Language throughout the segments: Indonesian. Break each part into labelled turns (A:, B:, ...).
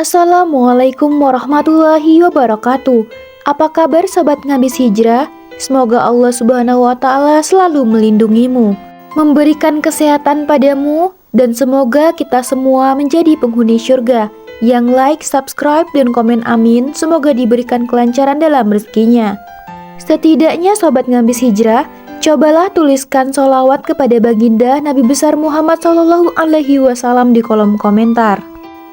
A: Assalamualaikum warahmatullahi wabarakatuh. Apa kabar sobat Ngabis Hijrah? Semoga Allah Subhanahu wa Ta'ala selalu melindungimu, memberikan kesehatan padamu, dan semoga kita semua menjadi penghuni surga. Yang like, subscribe, dan komen amin, semoga diberikan kelancaran dalam rezekinya. Setidaknya sobat Ngabis Hijrah, cobalah tuliskan sholawat kepada baginda Nabi besar Muhammad SAW di kolom komentar.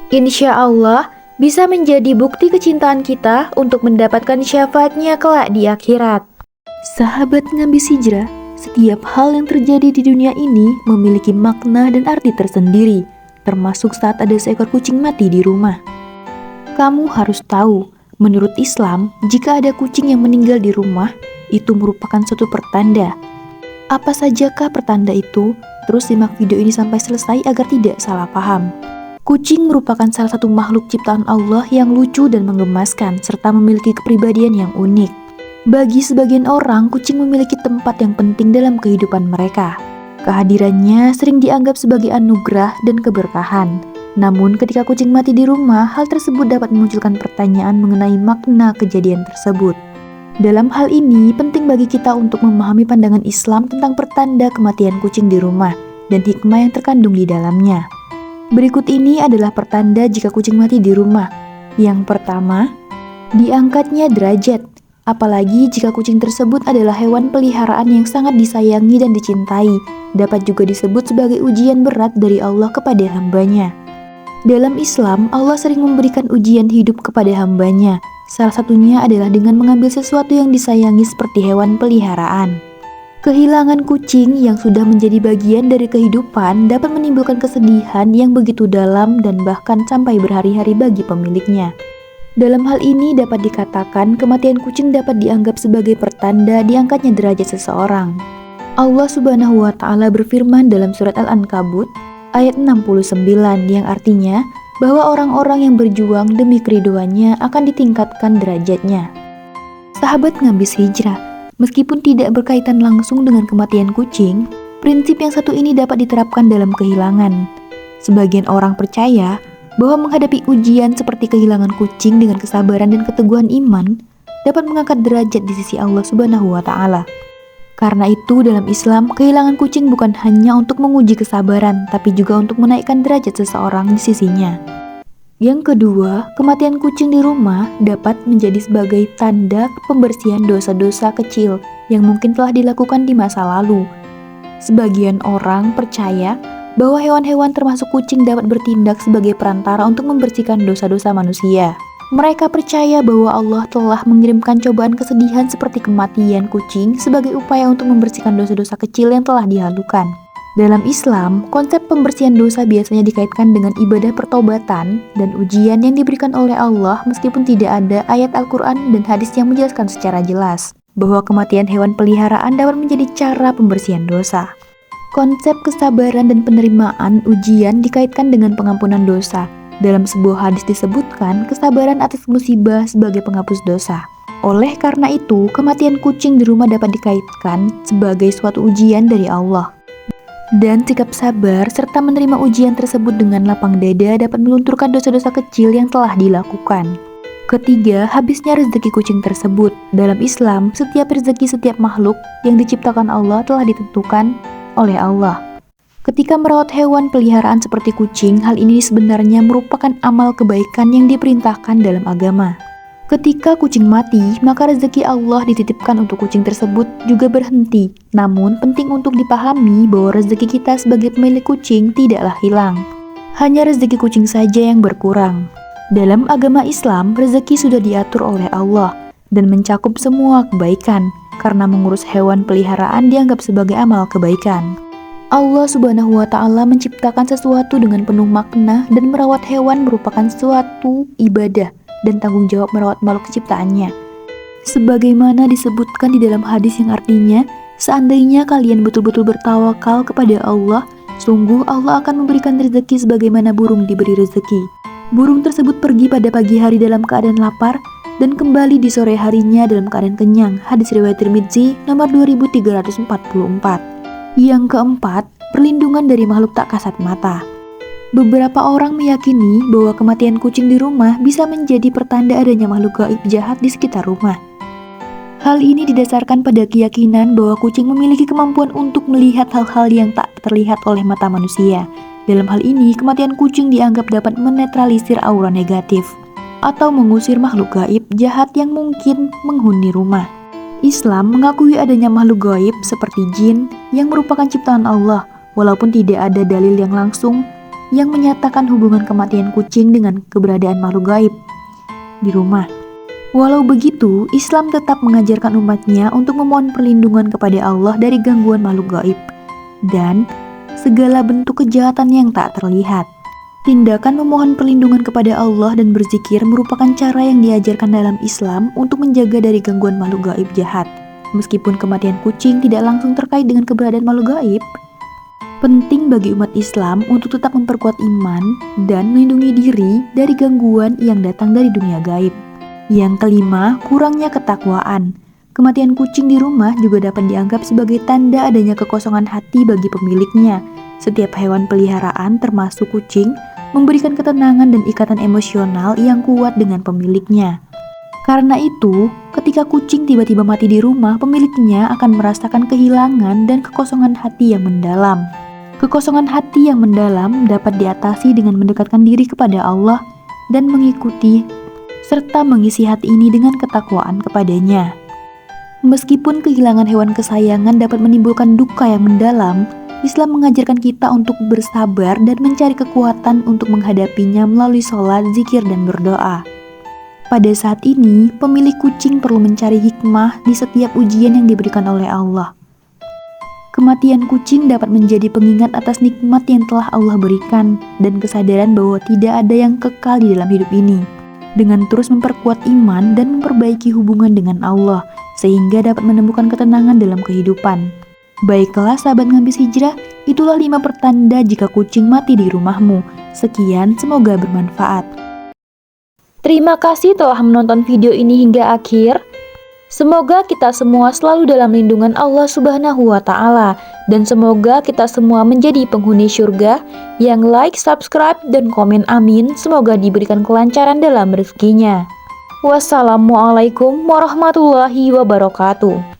A: Insya Allah bisa menjadi bukti kecintaan kita untuk mendapatkan syafaatnya kelak di akhirat. Sahabat Ngabis Hijrah, setiap hal yang terjadi di dunia ini memiliki makna dan arti tersendiri, termasuk saat ada seekor kucing mati di rumah. Kamu harus tahu, menurut Islam, jika ada kucing yang meninggal di rumah, itu merupakan suatu pertanda. Apa sajakah pertanda itu? Terus simak video ini sampai selesai agar tidak salah paham. Kucing merupakan salah satu makhluk ciptaan Allah yang lucu dan menggemaskan, serta memiliki kepribadian yang unik. Bagi sebagian orang, kucing memiliki tempat yang penting dalam kehidupan mereka. Kehadirannya sering dianggap sebagai anugerah dan keberkahan. Namun, ketika kucing mati di rumah, hal tersebut dapat memunculkan pertanyaan mengenai makna kejadian tersebut. Dalam hal ini, penting bagi kita untuk memahami pandangan Islam tentang pertanda kematian kucing di rumah dan hikmah yang terkandung di dalamnya. Berikut ini adalah pertanda jika kucing mati di rumah. Yang pertama, diangkatnya derajat. Apalagi jika kucing tersebut adalah hewan peliharaan yang sangat disayangi dan dicintai, dapat juga disebut sebagai ujian berat dari Allah kepada hambanya. Dalam Islam, Allah sering memberikan ujian hidup kepada hambanya. Salah satunya adalah dengan mengambil sesuatu yang disayangi seperti hewan peliharaan. Kehilangan kucing yang sudah menjadi bagian dari kehidupan dapat menimbulkan kesedihan yang begitu dalam dan bahkan sampai berhari-hari bagi pemiliknya. Dalam hal ini dapat dikatakan kematian kucing dapat dianggap sebagai pertanda diangkatnya derajat seseorang. Allah Subhanahu wa Ta'ala berfirman dalam surat Al-Ankabut ayat 69 yang artinya bahwa orang-orang yang berjuang demi keriduannya akan ditingkatkan derajatnya. Sahabat Ngabis Hijrah, meskipun tidak berkaitan langsung dengan kematian kucing, prinsip yang satu ini dapat diterapkan dalam kehilangan. Sebagian orang percaya bahwa menghadapi ujian seperti kehilangan kucing dengan kesabaran dan keteguhan iman dapat mengangkat derajat di sisi Allah Subhanahu wa Ta'ala. Karena itu dalam Islam, kehilangan kucing bukan hanya untuk menguji kesabaran, tapi juga untuk menaikkan derajat seseorang di sisinya. Yang kedua, kematian kucing di rumah dapat menjadi sebagai tanda pembersihan dosa-dosa kecil yang mungkin telah dilakukan di masa lalu. Sebagian orang percaya bahwa hewan-hewan termasuk kucing dapat bertindak sebagai perantara untuk membersihkan dosa-dosa manusia. Mereka percaya bahwa Allah telah mengirimkan cobaan kesedihan seperti kematian kucing sebagai upaya untuk membersihkan dosa-dosa kecil yang telah dilakukan. Dalam Islam, konsep pembersihan dosa biasanya dikaitkan dengan ibadah pertobatan dan ujian yang diberikan oleh Allah meskipun tidak ada ayat Al-Quran dan hadis yang menjelaskan secara jelas bahwa kematian hewan peliharaan dapat menjadi cara pembersihan dosa. Konsep kesabaran dan penerimaan ujian dikaitkan dengan pengampunan dosa. Dalam sebuah hadis disebutkan kesabaran atas musibah sebagai penghapus dosa. Oleh karena itu, kematian kucing di rumah dapat dikaitkan sebagai suatu ujian dari Allah. Dan sikap sabar serta menerima ujian tersebut dengan lapang dada dapat melunturkan dosa-dosa kecil yang telah dilakukan. Ketiga, habisnya rezeki kucing tersebut. Dalam Islam, setiap rezeki setiap makhluk yang diciptakan Allah telah ditentukan oleh Allah. Ketika merawat hewan peliharaan seperti kucing, hal ini sebenarnya merupakan amal kebaikan yang diperintahkan dalam agama. Ketika kucing mati, maka rezeki Allah dititipkan untuk kucing tersebut juga berhenti. Namun, penting untuk dipahami bahwa rezeki kita sebagai pemilik kucing tidaklah hilang. Hanya rezeki kucing saja yang berkurang. Dalam agama Islam, rezeki sudah diatur oleh Allah dan mencakup semua kebaikan, karena mengurus hewan peliharaan dianggap sebagai amal kebaikan. Allah Subhanahu wa Ta'ala menciptakan sesuatu dengan penuh makna dan merawat hewan merupakan suatu ibadah dan tanggung jawab merawat makhluk ciptaannya. Sebagaimana disebutkan di dalam hadis yang artinya, seandainya kalian betul-betul bertawakal kepada Allah, sungguh Allah akan memberikan rezeki sebagaimana burung diberi rezeki. Burung tersebut pergi pada pagi hari dalam keadaan lapar dan kembali di sore harinya dalam keadaan kenyang. Hadis riwayat Tirmidzi nomor 2344. Yang keempat, perlindungan dari makhluk tak kasat mata. Beberapa orang meyakini bahwa kematian kucing di rumah bisa menjadi pertanda adanya makhluk gaib jahat di sekitar rumah. Hal ini didasarkan pada keyakinan bahwa kucing memiliki kemampuan untuk melihat hal-hal yang tak terlihat oleh mata manusia. Dalam hal ini, kematian kucing dianggap dapat menetralisir aura negatif atau mengusir makhluk gaib jahat yang mungkin menghuni rumah. Islam mengakui adanya makhluk gaib seperti jin yang merupakan ciptaan Allah, walaupun tidak ada dalil yang langsung yang menyatakan hubungan kematian kucing dengan keberadaan makhluk gaib di rumah. Walau begitu, Islam tetap mengajarkan umatnya untuk memohon perlindungan kepada Allah dari gangguan makhluk gaib dan segala bentuk kejahatan yang tak terlihat. Tindakan memohon perlindungan kepada Allah dan berzikir merupakan cara yang diajarkan dalam Islam untuk menjaga dari gangguan makhluk gaib jahat. Meskipun kematian kucing tidak langsung terkait dengan keberadaan makhluk gaib, penting bagi umat Islam untuk tetap memperkuat iman dan melindungi diri dari gangguan yang datang dari dunia gaib. Yang kelima, kurangnya ketakwaan. Kematian kucing di rumah juga dapat dianggap sebagai tanda adanya kekosongan hati bagi pemiliknya. Setiap hewan peliharaan, termasuk kucing, memberikan ketenangan dan ikatan emosional yang kuat dengan pemiliknya. Karena itu, ketika kucing tiba-tiba mati di rumah, pemiliknya akan merasakan kehilangan dan kekosongan hati yang mendalam. Kekosongan hati yang mendalam dapat diatasi dengan mendekatkan diri kepada Allah dan mengikuti serta mengisi hati ini dengan ketakwaan kepadanya. Meskipun kehilangan hewan kesayangan dapat menimbulkan duka yang mendalam, Islam mengajarkan kita untuk bersabar dan mencari kekuatan untuk menghadapinya melalui sholat, zikir, dan berdoa. Pada saat ini, pemilik kucing perlu mencari hikmah di setiap ujian yang diberikan oleh Allah. Kematian kucing dapat menjadi pengingat atas nikmat yang telah Allah berikan dan kesadaran bahwa tidak ada yang kekal di dalam hidup ini. Dengan terus memperkuat iman dan memperbaiki hubungan dengan Allah, sehingga dapat menemukan ketenangan dalam kehidupan. Baiklah sahabat Ngabis Hijrah, itulah 5 pertanda jika kucing mati di rumahmu. Sekian, semoga bermanfaat. Terima kasih telah menonton video ini hingga akhir. Semoga kita semua selalu dalam lindungan Allah Subhanahu wa Ta'ala, dan semoga kita semua menjadi penghuni surga. Yang like, subscribe, dan komen amin, semoga diberikan kelancaran dalam rezekinya. Wassalamualaikum warahmatullahi wabarakatuh.